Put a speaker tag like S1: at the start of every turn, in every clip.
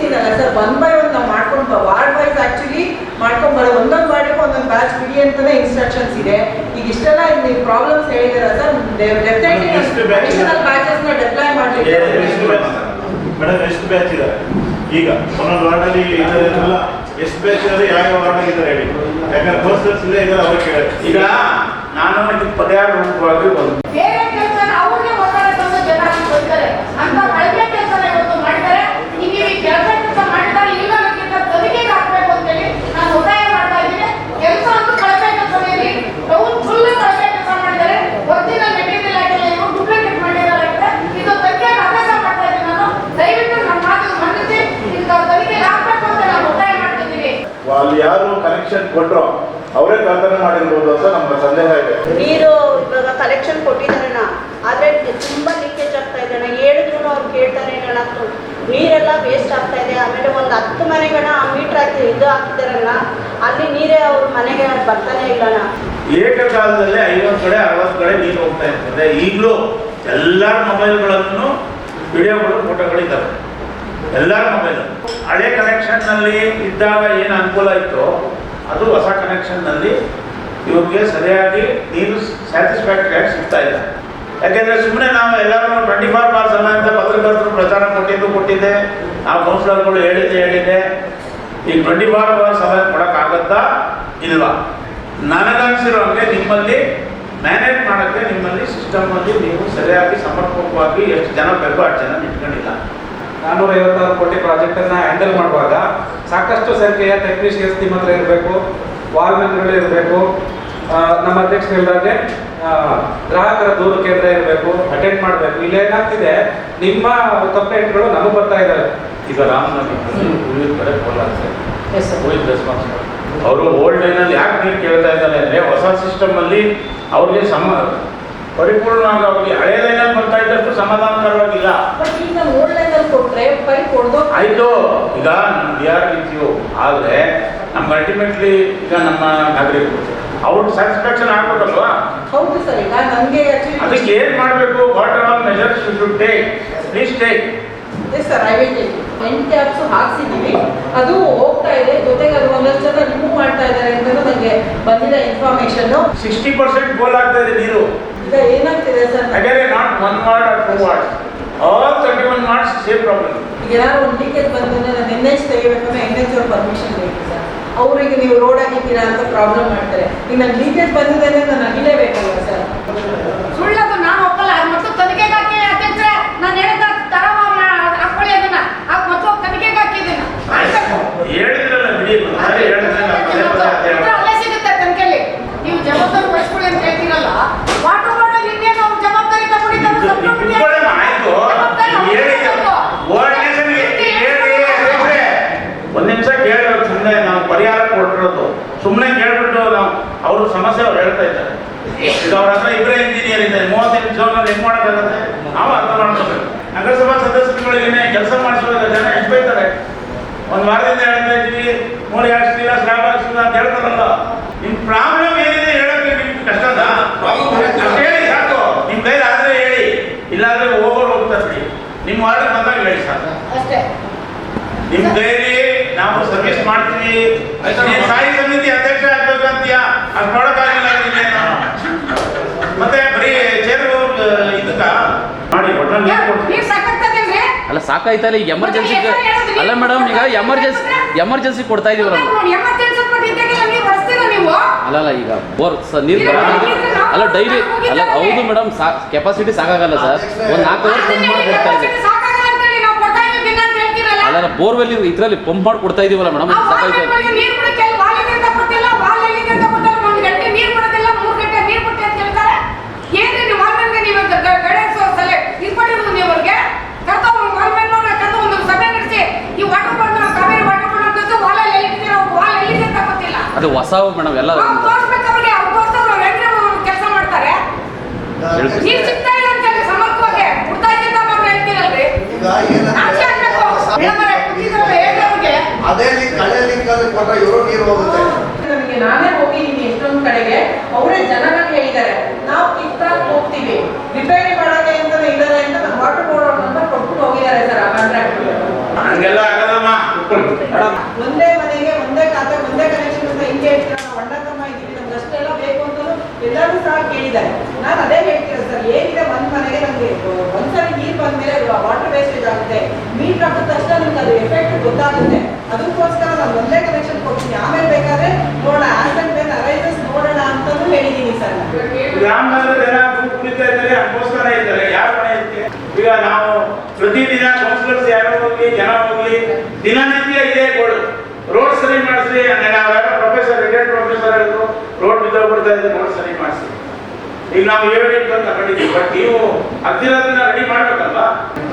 S1: ಹೇಳ್ತಿದ್ದೀನಲ್ಲ sir, 1 by 1 ನಾವು ಮಾಡ್ಕೊಂಡು ward wise actually ಮಾಡ್ಕೊಂಡು ಬರೋ ಒಂದೊಂದು ವಾರ್ಡಿಗೆ ಒಂದೊಂದು ಬ್ಯಾಚ್ ಬಿಡಿ ಅಂತಾನೆ ಇನ್ಸ್ಟ್ರಕ್ಷನ್ಸ್ ಇದೆ. ಈಗ ಇಷ್ಟೆಲ್ಲ ನೀವು ಪ್ರಾಬ್ಲಮ್ಸ್ ಹೇಳಿದಾರ ಸರ್, ಡೆಫಿನೆಟ್ಲಿ ಅಡಿಷನಲ್ ಬ್ಯಾಚಸ್ ನ ಡಿಪ್ಲಾಯ್ ಮಾಡಲಿಕ್ಕೆ.
S2: ಮೇಡಮ್ ಎಷ್ಟು ಬ್ಯಾಚ್ ಇದ್ದಾರೆ ಈಗ ಒಂದೊಂದು ವಾರ್ಡಲ್ಲಿ ಇರೋದ್ರೆಲ್ಲ ಎಷ್ಟು ಬ್ಯಾಚ್ ಇದ್ದಾರೆ, ಯಾವ ವಾರ್ಡಲ್ಲಿ ಇದ್ದಾರೆ ಹೇಳಿ. ಯಾಕಂದ್ರೆ ಪೋಸ್ಟರ್ಸ್ ಇಲ್ಲೇ ಇದ್ದಾರೆ, ಅವ್ರಿಗೆ ಕೇಳಿ.
S3: ಈಗ ನಾನು ಇದಕ್ಕೆ ಪರ್ಯಾಯವಾಗಿ ಒಂದು
S4: ಬೇರೆ ಕೆಲಸ ಅವ್ರಿಗೆ ಒತ್ತಾಯ ತಂದು ಜನ ಕೊಡ್ತಾರೆ ಅಂತ ಕಳಪೆ ಕೆಲಸ ಇವತ್ತು ಮಾಡ್ತಾರೆ. ಈಗ ಈ ಕೆಲಸ ಮಾಡಿದ್ದಾರೆ ಇಲ್ಲ ಅನ್ನೋಕ್ಕಿಂತ ತೆರಿಗೆಗೆ ಹಾಕಬೇಕು ಅಂತೇಳಿ ನಾನು ಒತ್ತಾಯ ಮಾಡ್ತಾ ಇದ್ದೀನಿ. ಕೆಲಸ ಅಂತೂ ಕಳಪೆ ಕೆಲಸದಲ್ಲಿ ಟೌನ್ ಫುಲ್ ಕಳಪೆ ಕೆಲಸ ಮಾಡಿದ್ದಾರೆ. ಒರಿಜಿನಲ್ ಮೆಟೀರಿಯಲ್ ಆಗಿಲ್ಲ, ಇವರು ಡೂಪ್ಲಿಕೇಟ್ ಮೆಟೀರಿಯಲ್ ಆಗಿದೆ. ಇದು ತೆರಿಗೆಗೆ ಅಭ್ಯಾಸ ಮಾಡ್ತಾ ಇದ್ದೀನಿ ನಾನು. ದಯವಿಟ್ಟು ನಮ್ಮ ಮಾತು ಮನ್ನಿಸಿ ಇದು ತೆರಿಗೆಗೆ ಹಾಕಬೇಕು ಅಂತ ನಾನು ಒತ್ತಾಯ ಮಾಡ್ತಿದ್ದೀನಿ.
S2: ಅಲ್ಲಿ ಯಾರು ಕನೆಕ್ಷನ್ ಕೊಟ್ಟರು ಅವರೇ ಕಳ್ತನ ಮಾಡಿರ್ಬೋದು ಅಂತ ನಮ್ಮ ಸಂದೇಹ ಇದೆ.
S5: ನೀರು ಇವಾಗ ಕಲೆಕ್ಷನ್ ಕೊಟ್ಟಿದ್ದಾರಣ್ಣ, ಆದರೆ ತುಂಬ ಲೀಕೇಜ್ ಆಗ್ತಾ ಇದೆ ಅಣ್ಣ. ಹೇಳಿದ್ರು ಅವ್ರು ಕೇಳ್ತಾರೆ ಅಣ್ಣ, ನೀರೆಲ್ಲ ವೇಸ್ಟ್ ಆಗ್ತಾ ಇದೆ. ಆಮೇಲೆ ಒಂದು 10 ಮನೆಗಳ ಮೀಟ್ರ್ ಇದು ಹಾಕಿದಾರಣ್ಣ, ಅಲ್ಲಿ ನೀರೇ ಅವ್ರ ಮನೆಗೆ ಬರ್ತಾನೆ ಇಲ್ಲ ಅಣ್ಣ.
S3: ಏಕಕಾಲದಲ್ಲಿ 50 ಕಡೆ 60 ಕಡೆ ನೀರು ಹೋಗ್ತಾ ಇರ್ತದೆ. ಈಗಲೂ ಎಲ್ಲರ ಮೊಬೈಲ್ಗಳನ್ನು ವಿಡಿಯೋಗಳು ಫೋಟೋಗಳಿದ್ದಾವೆ, ಎಲ್ಲರ ಮೊಬೈಲ್. ಹಳೆ ಕನೆಕ್ಷನ್ನಲ್ಲಿ ಇದ್ದಾಗ ಏನು ಅನುಕೂಲ ಇತ್ತು ಅದು ಹೊಸ ಕನೆಕ್ಷನ್ನಲ್ಲಿ ಇವ್ರಿಗೆ ಸರಿಯಾಗಿ ನೀರು ಸ್ಯಾಟಿಸ್ಫ್ಯಾಕ್ಟರಿ ಆಗಿ ಸಿಗ್ತಾ ಇಲ್ಲ. ಯಾಕೆಂದರೆ ಸುಮ್ಮನೆ ನಾವು ಎಲ್ಲರೂ 24/7 ಅಂತ ಪತ್ರಕರ್ತರು ಪ್ರಚಾರ ಕೊಟ್ಟಿದ್ದೆ, ನಾವು ಕೌನ್ಸಿಲರ್ಗಳು ಹೇಳಿದ್ದೆ. ಈಗ 24/7 ಕೊಡೋಕ್ಕಾಗತ್ತಾ ಇಲ್ವಾ? ನನಗನ್ಸಿರೋ ಹಾಗೆ ನಿಮ್ಮಲ್ಲಿ ಮ್ಯಾನೇಜ್ ಮಾಡೋಕ್ಕೆ ನಿಮ್ಮಲ್ಲಿ ಸಿಸ್ಟಮಲ್ಲಿ ನೀವು ಸರಿಯಾಗಿ ಸಮರ್ಪಕವಾಗಿ ಎಷ್ಟು ಜನ ಬೇಕೋ ಅಷ್ಟು ಜನ ಇಟ್ಕೊಂಡಿಲ್ಲ.
S6: 456 ಕೋಟಿ ಪ್ರಾಜೆಕ್ಟನ್ನು ಹ್ಯಾಂಡಲ್ ಮಾಡುವಾಗ ಸಾಕಷ್ಟು ಸಂಖ್ಯೆಯ ಟೆಕ್ನಿಷಿಯನ್ಸ್ ನಿಮ್ಮ ಹತ್ರ ಇರಬೇಕು, ವಾಲ್ಮೆನ್ಗಳು ಇರಬೇಕು. ನಮ್ಮ ಅಧ್ಯಕ್ಷರು ಹೇಳಿದಾಗೆ ಗ್ರಾಹಕರ ದೂರು ಕೇಂದ್ರ ಇರಬೇಕು, ಅಟೆಂಡ್ ಮಾಡಬೇಕು. ಇಲ್ಲೇನಾಗ್ತಿದೆ, ನಿಮ್ಮ ಕಂಪ್ಲೇಂಟ್ಗಳು ನಮಗೆ ಬರ್ತಾ ಇದ್ದಾವೆ.
S3: ಈಗ ರಾಮನಗರ ಉಳಿದ ಕಡೆ ಕೋಲಾಗ್ತದೆ, ಉಳಿದ ರೆಸ್ಪಾನ್ಸಿಬಲ್. ಅವರು ಓಲ್ಡ್ ಲೈನಲ್ಲಿ ಯಾಕೆ ನೀರು ಕೇಳ್ತಾ ಇದ್ದಾರೆ ಅಂದರೆ ಹೊಸ ಸಿಸ್ಟಮಲ್ಲಿ ಅವ್ರಿಗೆ ಪರಿಪೂರ್ಣವಾಗಿ ಅವ್ರಿಗೆ ಹಳೆ ಲೈನಲ್ಲಿ ಬರ್ತಾ ಇದ್ದಷ್ಟು ಸಮಾಧಾನಕರವಾಗಿಲ್ಲ.
S1: ಬಟ್ ಈಗ ಓಲ್ಡ್ ಲೈನಲ್ಲಿ ಕೊಟ್ಟರೆ ಪೈಪ್ ಕೊಡ್ದೋ
S3: ಆಯಿತು. ಈಗ ವಿ ಆರ್ ವಿತ್ ಯು, ಆದರೆ ನಮ್ಗೆ ಅಲ್ಟಿಮೇಟ್ಲಿ ಈಗ ನಮ್ಮ ನಾಗರಿಕರು ಅವ್ರಿಗೆ ಸ್ಯಾಟಿಸ್ಫ್ಯಾಕ್ಷನ್ ಆಗ್ಬೇಕಲ್ವಾ?
S1: ಹೌದು ಸರ್. ಈಗ ನನಗೆ
S3: ಅದಕ್ಕೆ ಏನು ಮಾಡಬೇಕು? What are all measures you should take, please take.
S1: Yes sir, I will take. 10 taps ಹಾಕ್ಸಿದ್ದೀವಿ, ಅದು ಹೋಗ್ತಾ ಇದೆ. ಜೊತೆಗೆ ಅದು ಒಂದಷ್ಟು ಜನ ರಿಮೂವ್ ಮಾಡ್ತಾ ಇದ್ದಾರೆ ಅಂತ ನನಗೆ ಬಂದಿದೆ ಇನ್ಫಾರ್ಮೇಶನ್.
S3: 60% ಗೋಲ್ ಆಗ್ತಾ ಇದೆ ನೀರು.
S1: ಈಗ ಏನಾಗ್ತಿದೆ sir,
S3: Again, not 1 ward or 2 wards. All 31 wards, same problem.
S1: ಈಗ ಏನಾದ್ರು ಒಂದು ಲೀಕೇಜ್ ಬಂದ್ರೆ ನಾನು NH ತೆಗಿಬೇಕಂದ್ರೆ NH ಅವ್ರ ಪರ್ಮಿಷನ್ ಬೇಕು ಸರ್. ಅವರಿಗೆ ನೀವು ರೋಡ್ ಆಗಿದ್ದೀರಾ ಅಂತ ಪ್ರಾಬ್ಲಮ್ ಮಾಡ್ತಾರೆ. ಈಗ ನಾನು ಲೀಕೇಜ್ ಬಂದಿದೆ ಅಂದರೆ ನಾನು ಅಗಿಲೇಬೇಕಲ್ವ ಸರ್?
S4: ಸುಳ್ಳದು ನಾನು ಒಪ್ಪಲ್ಲ. ಅದು ಮತ್ತು ತನಿಖೆಗೆ ಹಾಕಿ ಅಧ್ಯಕ್ಷರೇ, ನಾನು ಹೇಳಿದ ತರ ಹಾಕೊಳ್ಳಿ ಅದನ್ನ ಮತ್ತು ತನಿಖೆಗೆ ಹಾಕಿದ್ದೀನಿ.
S3: ಹೇಳಿದ್ರಲ್ಲ ಬಿಡಿ,
S4: ಅಲ್ಲೇ ಸಿಗುತ್ತೆ ತನಿಖೆಯಲ್ಲಿ. ನೀವು ಜವಾಬ್ದಾರಿ ವಹಿಸ್ಕೊಳ್ಳಿ ಅಂತ ಹೇಳ್ತೀರಲ್ಲ, ವಾಟರ್ ಬೋರ್ಡ್ ಇನ್ನೇನು ಅವ್ರ ಜವಾಬ್ದಾರಿ ತಗೊಂಡಿದ್ದಾರೆ.
S3: ಒಂದು ನಿಮಿಷ ಕೇಳಬೇಕು, ಸುಮ್ಮನೆ ನಾವು ಪರಿಹಾರ ಕೊಟ್ಟಿರೋದು ಸುಮ್ಮನೆ ಕೇಳ್ಬಿಟ್ಟು ನಾವು ಅವರು ಸಮಸ್ಯೆ ಅವ್ರು ಹೇಳ್ತಾ ಇದ್ದಾರೆ. ಈಗ ಅವ್ರ ಹತ್ರ ಇಬ್ಬರೇ ಇಂಜಿನಿಯರ್ ಇದ್ದಾರೆ, 35 ಜೋನಲ್ಲಿ ಹೆಂಗ್ ಮಾಡೋಕ್ಕಾಗುತ್ತೆ? ನಾವು ಅರ್ಥ ಮಾಡ್ಕೋಬೇಕು. ನಗರಸಭಾ ಸದಸ್ಯರುಗಳಿಗೆ ಕೆಲಸ ಮಾಡಿಸುವಾಗ ಜನ ಎಷ್ಟು ಬೈತಾರೆ. ಒಂದು ವಾರದಿಂದ ಹೇಳ್ತಾ ಇದ್ದೀವಿ, ನೋಡಿ ಹಾಕ್ಸ್ತಿಲ್ಲ, ಸ್ಲ್ಯಾಬ್ ಹಾಕ್ಸಿಲ್ಲ ಅಂತ ಹೇಳ್ತಾರಲ್ಲ. ನಿಮ್ಮ ಪ್ರಾಬ್ಲಮ್ ಏನಿದೆ ಹೇಳೋಕ್ಕೆ ನಿಮ್ಗೆ ಕಷ್ಟದ? ಹೇಳಿ ಸಾಕು. ನಿಮ್ಮ ಕೈಲಿ ಆದರೆ ಹೇಳಿ, ಇಲ್ಲಾಂದ್ರೆ ಹೋಗ್ತಾರೆ ಬಿಡಿ. ನಿಮ್ಮ ವಾರ್ಡ್ ಬಂದಾಗ ಹೇಳಿ ಸಾಕು
S4: ಅಷ್ಟೇ.
S3: ನಿಮ್ಮ ಕೈಲಿ ನಾವು ಸರ್ವಿಸ್ ಮಾಡ್ತೀವಿ. ಸ್ಥಾಯಿ ಸಮಿತಿ ಅಧ್ಯಕ್ಷ ಆಗ್ಬೇಕಂತೀಯ, ಅದು ನೋಡೋಕ್ಕಾಗಿಲ್ಲ. ಮತ್ತೆ ಬರೀ ಚೇರು ಇದಕ್ಕ ಮಾಡಿ ಒಟ್ಟಲ್ಲಿ
S4: ನೀರು ಸಾಕಾಗ್ತದೆ
S7: ಅಲ್ಲ ಸಾಕಾಯ್ತಲ್ಲ. ಈಗ ಎಮರ್ಜೆನ್ಸಿ ಅಲ್ಲ ಮೇಡಮ್, ಈಗ ಎಮರ್ಜೆನ್ಸಿ ಕೊಡ್ತಾ ಇದೀವಲ್ಲ. ಅಲ್ಲ ಈಗ ಬೋರ್ ನೀರು ಬರೋದು ಅಲ್ಲ ಡೈಲಿ ಅಲ್ಲ. ಹೌದು ಮೇಡಮ್, ಕೆಪಾಸಿಟಿ ಸಾಕಾಗಲ್ಲ ಸರ್. ಒಂದು 4 ಅವರ್ ಪಂಪ್ ಮಾಡಿ ಕೊಡ್ತಾ ಇದೆ. ಅಲ್ಲ ಬೋರ್ವೆಲ್ ಇದರಲ್ಲಿ ಪಂಪ್ ಮಾಡಿ ಕೊಡ್ತಾ ಇದೀವಲ್ಲ ಮೇಡಮ್, ಸಾಕಾಯ್ತು. ಅದು ಹೊಸ ಮೇಡಮ್ ಎಲ್ಲ
S4: ಕೆಲಸ ಮಾಡ್ತಾರೆ. ನೀರು ಸಿಗ್ತಾ ಇಲ್ಲ ಅಂತ ಹೇಳಿ ಸಮರ್ಪಕವಾಗಿ ಕೊಡ್ತಾ ಇದ್ದ ಮಾತ್ರ ಹೇಳ್ತೀರಲ್ರಿ.
S8: ಅದೇ ಹಳೆ ಲಿಂಕಲ್ಲಿ ಕೊಟ್ಟ ಇವರು ನೀರು ಹೋಗುತ್ತೆ.
S1: ನಮಗೆ ನಾನೇ ಹೋಗಿದ್ದೀನಿ ಎಷ್ಟೊಂದು ಕಡೆಗೆ, ಅವರೇ ಜನಗಳು ಹೇಳಿದ್ದಾರೆ ನಾವು ಕಿತ್ತಾಕ್ ಹೋಗ್ತೀವಿ, ರಿಪೇರಿ ಮಾಡೋಕೆ ಅಂತ ಇದ್ದಾರೆ ಅಂತ ವಾಟರ್ ಬೋರ್ಡ್ ಅವ್ರ ನಂಬರ್ ಕೊಟ್ಬಿಟ್ಟು ಹೋಗಿದ್ದಾರೆ ಸರ್ ಆ ಕಾಂಟ್ರಾಕ್ಟ್.
S3: ಹಂಗೆಲ್ಲ ಆಗಲ್ಲಮ್ಮ.
S1: ಒಂದೇ ಮನೆಗೆ ಒಂದೇ ಖಾತೆ ಒಂದೇ ಕನೆಕ್ಷನ್ ಅಂತ ಹಿಂಗೆ ಹೇಳ್ತೀರಾ, ನಾವು ಅಣ್ಣ ತಮ್ಮ ಇದ್ದೀವಿ, ನಮ್ಗೆ ಅಷ್ಟೆಲ್ಲ ಬೇಕು ಅಂತ ಎಲ್ಲರೂ ಸಹ ಕೇಳಿದ್ದಾರೆ. ನಾನು ಅದೇ ಹೇಳ್ತೀನಿ ಸರ್, ಏನಿದೆ ಒಂದ್ ಮನೆಗೆ ನಮ್ಗೆ ಒಂದ್ಸರಿ ನೀರು ಬಂದ್ಮೇಲೆ ವಾಟರ್ ವೇಸ್ಟೇಜ್ ಆಗುತ್ತೆ, ಮೀಟರ್ ಹಾಕಿದ ತಕ್ಷಣ ನಿಮ್ಗೆ ಅದು ಎಫೆಕ್ಟ್ ಗೊತ್ತಾಗುತ್ತೆ. ಅದಕ್ಕೋಸ್ಕರ ನಾನು ಒಂದೇ ಕನೆಕ್ಷನ್ ಕೊಡ್ತೀನಿ, ಆಮೇಲೆ ಬೇಕಾದ್ರೆ ನೋಡೋಣ, ಆಸ್ ಅಂಡ್ ವೆನ್ ಅರೈಸಸ್ ನೋಡೋಣ ಅಂತಾನು ಹೇಳಿದ್ದೀನಿ ಸರ್.
S3: ಗ್ರಾಮದ ಜನ ಕುಳಿತಾ ಇದ್ದಾರೆ, ಅನುಭವಿಸ್ತಾನೆ ಇದ್ದಾರೆ. ಯಾರ ಮನೆ ಇರುತ್ತೆ? ಈಗ ನಾವು ಪ್ರತಿದಿನ ಕೌನ್ಸಿಲರ್ಸ್ ಯಾರೋ ಹೋಗ್ಲಿ, ಜನ ಹೋಗ್ಲಿ, ದಿನನಿತ್ಯ ಇದೇ ಗೋಳು, ರೋಡ್ ಸರಿ ಮಾಡಿಸ್ರಿ. ನಾವು ಯಾರೋ ಪ್ರೊಫೆಸರ್, ರಿಟೈರ್ಡ್ ಪ್ರೊಫೆಸರ್ ಹೇಳಿದ್ರು, ರೋಡ್ ಬಿದ್ದೋಗ್ಬಿಡ್ತಾ ಇದೆ, ರೋಡ್ ಸರಿ ಮಾಡಿಸಿ. ಈಗ ನಾವು ಏಳು ತಗೊಂಡಿದ್ದೀವಿ, ಬಟ್ ನೀವು ಹತ್ತಿರದನ್ನ ರೆಡಿ ಮಾಡ್ಬೇಕಲ್ವಾ?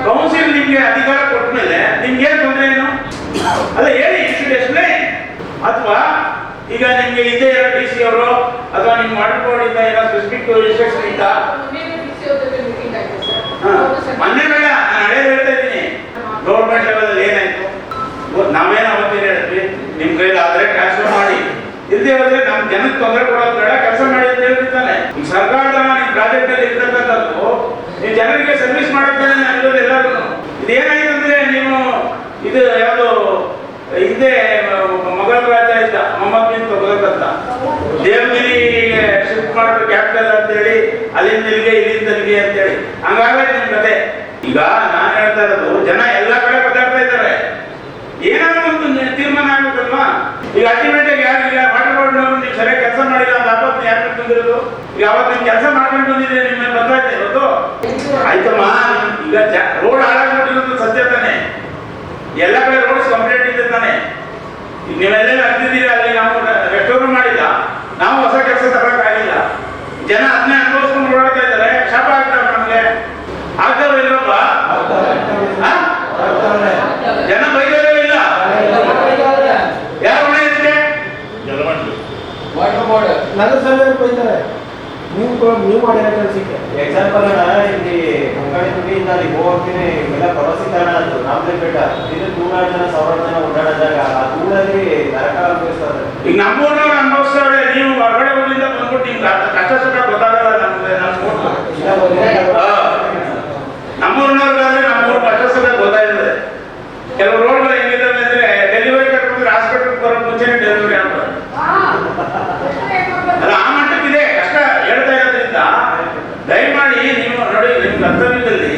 S3: ಕೌನ್ಸಿಲ್ ನಿಮ್ಗೆ ಅಧಿಕಾರ ಕೊಟ್ಟ ಮೇಲೆ ನಿಮ್ಗೆ ಏನ್ ತೊಂದರೆ ಏನು? ಅಲ್ಲ ಹೇಳಿ, ಎಕ್ಸ್ಪ್ಲೈನ್. ಅಥವಾ ಈಗ ನಿಮ್ಗೆ ಇದೇ ಡಿ ಸಿ ಅವರು ಅಥವಾ ನಿಮ್ ಮಾಡ್ಬೋರ್ಡಿಂದ ಏನೋ ಸ್ಪೆಸಿಫಿಕ್ ಇನ್ಸ್ಟ್ರಕ್ಷನ್ ಇದ್ದ? ಮೊನ್ನೆ ಬೇಡ, ನಾನು ಹಳೇದು ಹೇಳ್ತಾ ಇದ್ದೀನಿ. ಗೌರ್ಮೆಂಟ್ ಲೆವೆಲ್ ಏನಾಯ್ತು? ನಾವೇನು ಅವತ್ತೇನು ಹೇಳಿದ್ವಿ, ನಿಮ್ ಕೈಲಿ ಆದ್ರೆ ಟ್ರಾನ್ಸ್ಫರ್ ಮಾಡಿ, ಇಲ್ಲದೆ ಹೋದ್ರೆ ನಮ್ ಜನಕ್ಕೆ ತೊಂದರೆ ಕೊಡೋದು ಬೇಡ, ಕೆಲಸ ಮಾಡಿ ಅಂತ ಹೇಳ್ತಿದ್ದಾನೆ. ಈ ಸರ್ಕಾರದ ನಿಮ್ ಪ್ರಾಜೆಕ್ಟ್ ಅಲ್ಲಿ ಇರ್ತಕ್ಕಂಥದ್ದು ನೀವು ಜನರಿಗೆ ಸರ್ವಿಸ್ ಮಾಡಕ್ಕೆ ಇರೋದು ಎಲ್ಲರೂ. ಇದೇನಾಯ್ತು ಅಂದ್ರೆ, ನೀವು ಇದು ಯಾವುದು ಹಿಂದೆ ಮೊಘಲ್ ರಾಜ ಇದ್ದ ಮೊಹಮ್ಮದ್ ಬಿನ್ ತುಘಲಕ್ ಅಂತ, ದೇವಗಿರಿಗೆ ಶಿಫ್ಟ್ ಮಾಡೋದು ಕ್ಯಾಪಿಟಲ್ ಅಂತೇಳಿ, ಅಲ್ಲಿಂದ ಇಲ್ಲಿಗೆ ಇಲ್ಲಿಂದ ಇಲ್ಲಿಗೆ ಅಂತೇಳಿ ಹಂಗಾಗೈತೆ ನಿಮ್ ಕತೆ. ಈಗ ನಾನು ಹೇಳ್ತಾ ಇರೋದು, ಜನ ಎಲ್ಲ ಕಡೆ ಬದಲಾಗ್ತಾ ಇದ್ದಾರೆ, ಏನಾದ್ರು ಒಂದು ತೀರ್ಮಾನ ಆಗ್ಬೇಕಲ್ವಾ? ಈಗ ಅಲ್ಟಿಮೇಟ್ ಆಗಿ ಯಾರಿಲ್ಲ, ವಾಟರ್ ಬೋರ್ಡ್ ನೀವು ಸರಿಯಾಗಿ ಕೆಲಸ ಮಾಡಿಲ್ಲ ಅಂತ ಆಪತ್ತು ಯಾರು ಬಂದಿರೋದು? ಈಗ ಅವತ್ತು ನೀವು ಕೆಲಸ ಮಾಡ್ಕೊಂಡು ಬಂದಿದ್ರೆ ನಿಮ್ಮ ಮೇಲೆ ಬಂದಾಯ್ತು ಇವತ್ತು. ಆಯ್ತಮ್ಮ, ಈಗ ರೋಡ್ ಹಾಳಾಗ್ಬಿಟ್ಟಿರೋದು ಸತ್ಯ ತಾನೆ, ಎಲ್ಲ ಕಡೆ ರೋಡ್ಸ್ ಕಂಪ್ಲೀಟ್ ಇದೆ ತಾನೆ. ಈಗ ನೀವೆಲ್ಲ ಅರ್ದಿದ್ದೀರಿ, ಅಲ್ಲಿ ನಾವು ರೆಸ್ಟೋರ್ ಮಾಡಿಲ್ಲ, ನಾವು ಹೊಸ ಕೆಲಸ ತಗೊಳಕ್ಕಾಗಿಲ್ಲ. ಜನ ಅದನ್ನೇ ಅನುಭವಿಸ್ಕೊಂಡು ಓಡಾಡ್ತಾ ಇದ್ದಾರೆ, ಶಾಪ ಆಗ್ತಾವೆ ನಮ್ಗೆ. ಆಗ್ತಾವೆ ಇಲ್ಲಪ್ಪ? ಜನ ಬೈದವರೇ ಇಲ್ಲ, ಯಾರು ಹೊಣೆ ಇದಕ್ಕೆ?
S9: ನಗರ ಸಭೆಯವರು ಬೈತಾರೆ, ನೀವು ಮಾಡಿರೋ ಕೆಲಸಕ್ಕೆ.
S8: ಎಕ್ಸಾಂಪಲ್ ಇಲ್ಲಿ ಕಂಗಾಳಿ ತುಡಿಯಿಂದ ಅಲ್ಲಿ ಹೋಗ್ತೀನಿ, ಎಲ್ಲ ಪ್ರವಾಸೀಕರಣ ಆಯ್ತು, ನಾಮದೇಪೇಟ ಇದು 200 ಜನ 1000 ಜನ ಓಡಾಡಿದಾಗ ಆ ಧೂಳಲ್ಲಿ ನರಕ ಅನುಭವಿಸ್ತಾರೆ.
S3: ಈಗ ನಮ್ಮೂರ್ನವ್ರು ಅನುಭವಿಸ್ತಾರೆ, ನೀವು ಹೊರಗಡೆ ಊರಿಂದ ಬಂದ್ಬಿಟ್ಟು ನಿಮ್ಗೆ ಕಷ್ಟ ಸುಖ ಗೊತ್ತಾಗಲ್ಲ. ನಮ್ಗೆ ನಮ್ಮೂರ್ನವ್ರಿಗಾದ್ರೆ ನಮ್ಮೂರ್ ಕಷ್ಟ ಸುಖ ಗೊತ್ತಾಗಿದೆ. ಕೆಲವು ರೋಡ್ಗಳು ಹೆಂಗಿದ್ದಾವೆ ಅಂದ್ರೆ, ಡೆಲಿವರಿ ಕರ್ಕೊಂಡ್ರೆ ಹಾಸ್ಪಿಟಲ್ ಬರೋ ಮುಂಚೆನೆ ಡೆಲಿವರಿ ಆಗ್ತದೆ. ಅಲ್ಲ, ಆ ಮಟ್ಟಕ್ಕಿದೆ ಕಷ್ಟ. ಹೇಳ್ತಾ ಇರೋದ್ರಿಂದ ದಯಮಾಡಿ ನೀವು ನೋಡಿ, ನಿಮ್ ಕರ್ತವ್ಯದಲ್ಲಿ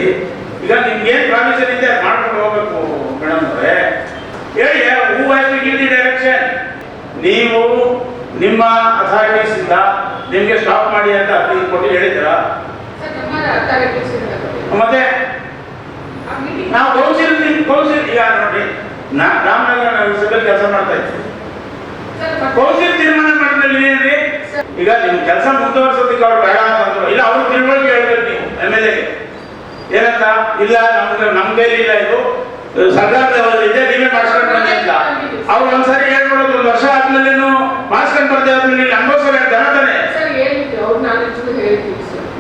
S3: ಈಗ ನಿಮ್ಗೆ ಏನ್ ಪ್ರಾವಿಷನ್ ಇದೆ ಅದು ಮಾಡ್ಕೊಂಡು ಹೋಗ್ಬೇಕು ಮೇಡಮ್ ಅವರೇ. ಹೇಳಿ, who has to give the direction. ನೀವು ನಿಮ್ಮ ಅಥಾರಿಟೀಸ್ ಇಂದ ನಿಮ್ಗೆ ಸ್ಟಾಪ್ ಮಾಡಿ ಅಂತ ಕೊಟ್ಟು ಹೇಳಿದ್ದೀರಾ? ಮತ್ತೆ ನಾವು ಕೌನ್ಸಿಲ್ ಈಗ ನೋಡಿ, ರಾಮನಗರ ನಗರಸಭೆಯಲ್ಲಿ ಕೆಲಸ ಮಾಡ್ತಾ ಇದ್ದೀವಿ. ಕೌನ್ಸಿಲ್ ತೀರ್ಮಾನ ಮಾಡಿದ್ರಲ್ಲಿ ಏನ್ರಿ? ಈಗ ನಿಮ್ ಕೆಲಸ ಮುಂದುವರ್ಸೋದಕ್ಕೆ ಅವ್ರು ಬೇಡ ಅಂತಂದ್ರು, ಇಲ್ಲ ಅವ್ರು ತಿಳುವಳಿಕೆ ಹೇಳ್ಬೇಕು ನೀವು MLA-ಗೆ. ಏನಂತ? ಇಲ್ಲ, ನಮ್ ಕೈಲಿ ಇಲ್ಲ, ಇದು ಸರ್ಕಾರ ಲೆವೆಲ್ ಇದೆ, ನೀವೇ ಮಾಡಿಸ್ಕೊಂಡು ಬನ್ನಿ ಅಂತ. ಅವ್ರು ಒಂದ್ಸರಿ ಹೇಳ್ಬಿಡೋದು, 1 ವರ್ಷ ಆದ್ಮೇಲೆ ಮಾಡಿಸ್ಕೊಂಡು ಬರ್ದೇ ಆದ್ಮೇಲೆ ಇಲ್ಲಿ ಅನುಭವಿಸೋರು ಜನ ತಾನೆ.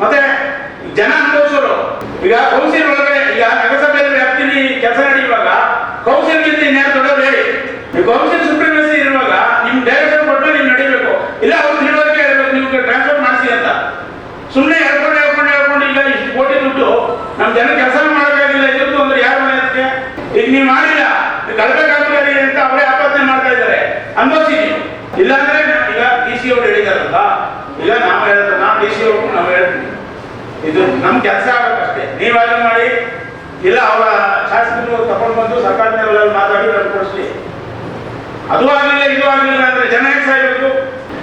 S3: ಮತ್ತೆ ಜನ ಅನುಭವಿಸೋರು. ಈಗ ಕೌನ್ಸಿಲ್ ಒಳಗಡೆ, ಈಗ ನಗರಸಭೆಯಲ್ಲಿ ವ್ಯಾಪ್ತಿಲಿ ಕೆಲಸ ನಡೆಯುವಾಗ ಕೌನ್ಸಿಲ್ಗಿಂತ ಇನ್ಯಾರು ದೊಡ್ಡವ್ರು ಹೇಳಿ? ಕೌನ್ಸಿಲ್ ಸುಪ್ರೀಮೇಸಿ ಇರುವಾಗ ನಿಮ್ ಡೈರೆಕ್ಷನ್ ಕೊಟ್ಟರೆ ನೀವು ನಡಿಬೇಕು, ಇಲ್ಲ ಅವ್ರು ತಿಳುವಳಿಕೆ ಹೇಳ್ಬೇಕು, ನೀವು ಟ್ರಾನ್ಸ್ಫರ್ ಮಾಡಿಸಿ ಅಂತ. ಸುಮ್ಮನೆ ಹೇಳ್ಕೊಂಡು ಈಗ ಇಷ್ಟು ಕೋಟಿ ದುಡ್ಡು ನಮ್ ಜನ ಕೆಲಸ ಮಾಡೋಕ್ಕಾಗಿಲ್ಲ, ಇದ್ದು ಅಂದ್ರೆ ಯಾರು ಮನೆ ಅದಕ್ಕೆ? ಈಗ ನೀವು ಮಾಡಿಲ್ಲ, ಕಳ್ಬೇಕಾಗ್ತದೆ ಅಂತ ಅವರೇ ಆಪಾದನೆ ಮಾಡ್ತಾ ಇದ್ದಾರೆ, ಅನುಭವಿಸಿ ನೀವು. ಇಲ್ಲಾಂದ್ರೆ ಈಗ DC ಅವ್ರು ಹೇಳಿದಾರಲ್ಲ, ಈಗ ನಾವು ಹೇಳ್ತಾರೆ, ನಾವು DC ಅವ್ರು ನಾವು ಹೇಳ್ತೀವಿ, ಇದು ನಮ್ ಕೆಲಸ ಆಗಬೇಕಷ್ಟೇ, ನೀವು ಅದನ್ನ ಮಾಡಿ. ಇಲ್ಲ ಅವರ ಶಾಸಕರು ತಗೊಂಡು ಬಂದು ಸರ್ಕಾರದ ಲೆವೆಲಲ್ಲಿ ಮಾತಾಡಿ ಕೊಡಿಸ್ಲಿ. ಅದು ಆಗಲಿಲ್ಲ, ಇದು ಆಗಲಿಲ್ಲ ಅಂದ್ರೆ ಜನ ಹೇಗೆ ಸಾಯ್ಬೇಕು?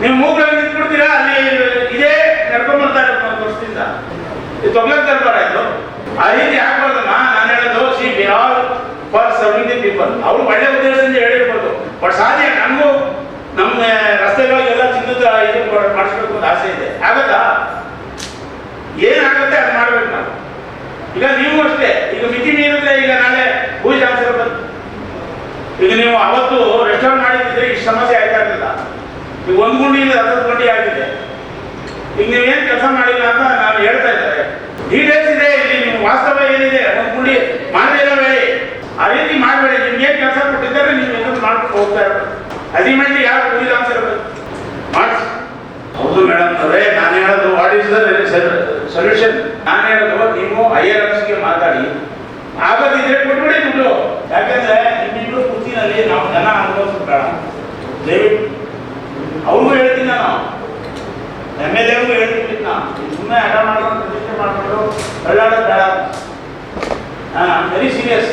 S3: ನೀವು ಮೂಗ್ರಲ್ಲಿ ನಿಂತ್ಬಿಡ್ತೀರಾ, ಅಲ್ಲಿ ಇದೇ ನಡ್ಕೊಂಡ್ ಬರ್ತಾರೆ 1 ವರ್ಷದಿಂದ. ಇದು ತೊಗ್ಲಕ್ ದರ್ಬಾರ ಇದು. ಆ ರೀತಿ ಆಗ್ಬಾರ್ದಮ್ಮ. ನಾನು ಹೇಳೋದು, C we all for serving the people. ಅವ್ರು ಒಳ್ಳೆ ಉದ್ದೇಶದಿಂದ ಹೇಳಿರ್ಬೋದು, ಬಟ್ ಸಾಧ್ಯ ನಮಗೂ ನಮ್ಮ ರಸ್ತೆಗಳಿಗೆಲ್ಲ ಚಿನ್ನದ ಇದು ಮಾಡಿಸ್ಬೇಕು ಅಂತ ಆಸೆ ಇದೆ. ಆಗತ್ತಾ? ಏನಾಗುತ್ತೆ ಅದು ಮಾಡ್ಬೇಕು ನಾವು. ಈಗ ನೀವು ಅಷ್ಟೇ, ಈಗ ಮಿತಿ ಮೀರಿದ್ರೆ ಈಗ ನಾಳೆ ಭೂಜ ಆನ್ಸರ್ ಬಂತು. ಈಗ ನೀವು ಅವತ್ತು ರೆಸ್ಟೋರೆಂಟ್ ಮಾಡಿದ್ರೆ ಇಷ್ಟು ಸಮಸ್ಯೆ ಆಯ್ತಾ ಇರಲಿಲ್ಲ. ಈಗ 1 ಗುಂಡಿ 10 ಗುಂಡಿ ಆಗಿದೆ. ಈಗ ನೀವೇನು ಕೆಲಸ ಮಾಡಿಲ್ಲ ಅಂತ ನಾನು ಹೇಳ್ತಾ ಇದ್ದಾರೆ. ಡೀಟೇಲ್ಸ್ ಇದೆ ಇಲ್ಲಿ, ನಿಮ್ಮ ವಾಸ್ತವ ಏನಿದೆ 1 ಗುಂಡಿ ಮಾಡದೇ ಇರೋ ಹೇಳಿ. ಆ ರೀತಿ ಮಾಡಬೇಡಿ. ನಿಮ್ಗೆ ಏನು ಕೆಲಸ ಕೊಟ್ಟಿದ್ದಾರೆ ನೀವು ಇದನ್ನು ಮಾಡ್ಕೊಂಡು ಹೋಗ್ತಾ ಇರೋದು. ಅಲ್ಟಿಮೇಟ್ಲಿ ಯಾರು ಭೂಜ ಆನ್ಸರ್ ಮಾಡಿ. ಹೌದು ಮೇಡಮ್ ಅವರೇ, ನಾನು ಹೇಳೋದು ವಾಟ್ ಈಸ್ ದ ಸೊಲ್ಯೂಷನ್. ನಾನು ಹೇಳೋದು, ನೀವು IRFಗೆ ಮಾತಾಡಿ, ಆಗದಿದ್ರೆ ಕೊಟ್ಬಿಡಿ ದುಡ್ಡು. ಯಾಕಂದ್ರೆ ನಿಮ್ಮಿಬ್ರು ಕುರ್ಚಿನಲ್ಲಿ ದಯವಿಟ್ಟು ಅವ್ರಿಗೂ ಹೇಳ್ತೀನಿ ನಾನು, MLA ಹೇಳ್ತೀನಿ ನಾನು, ಸುಮ್ಮನೆ ಅಡ ಮಾಡ್ಕೊಂಡು ಪ್ರತಿಷ್ಠೆ ಮಾಡಿಕೊಂಡು ಕಳ್ಳಾಡೋದು ಬೇಡ. ವೆರಿ ಸೀರಿಯಸ್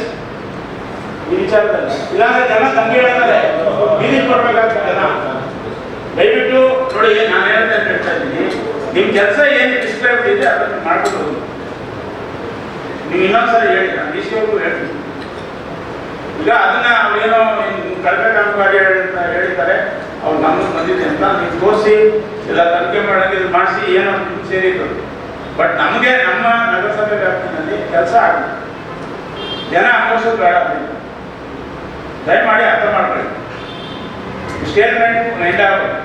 S3: ಈ ವಿಚಾರದಲ್ಲಿ. ಇಲ್ಲಾಂದ್ರೆ ಜನ ತಂಗಿ ಹೇಳ್ತಾರೆ ಬೀದಿ ಕೊಡ್ಬೇಕಾಗ್ತದೆ ಜನ. ದಯವಿಟ್ಟು ನೋಡಿ, ನಾನು ಹೇಳ್ತಾ ಇದ್ದೀನಿ, ನಿಮ್ಮ ಕೆಲಸ ಏನು ಡಿಸ್ಕ್ರೈಬ್ ಇದೆ ಅದನ್ನು ಮಾಡ್ಕೊಂಡು ಹೋಗಿ. ನೀವು ಇನ್ನೊಂದ್ಸರಿ ಹೇಳಿ, ನಾನು DC ಅವ್ರಿಗೂ ಹೇಳ್ತೀನಿ. ಈಗ ಅದನ್ನ ಏನೋ ಕಳಪೆ ಕಾಮಗಾರಿ ಹೇಳಿದ್ದಾರೆ, ಅವ್ರು ನಮ್ಮನ್ನು ಬಂದಿದೆ ಅಂತ ನೀವು ತೋರಿಸಿ ಎಲ್ಲ ತನಿಖೆ ಮಾಡೋದು ಇದು ಮಾಡಿಸಿ ಏನೋ ಸೇರಿತ್ತು. ಬಟ್ ನಮಗೆ ನಮ್ಮ ನಗರಸಭೆ ವ್ಯಾಪ್ತಿನಲ್ಲಿ ಕೆಲಸ ಆಗಿದೆ, ಜನ ಅನುಭವಿಸೋದು ಬೇಡ. ದಯಮಾಡಿ ಅರ್ಥ ಮಾಡ್ಕೊಳ್ಳಿ. ಸ್ಟೇಟ್ಮೆಂಟ್ ನೈಟ್ ಆಗೋದು.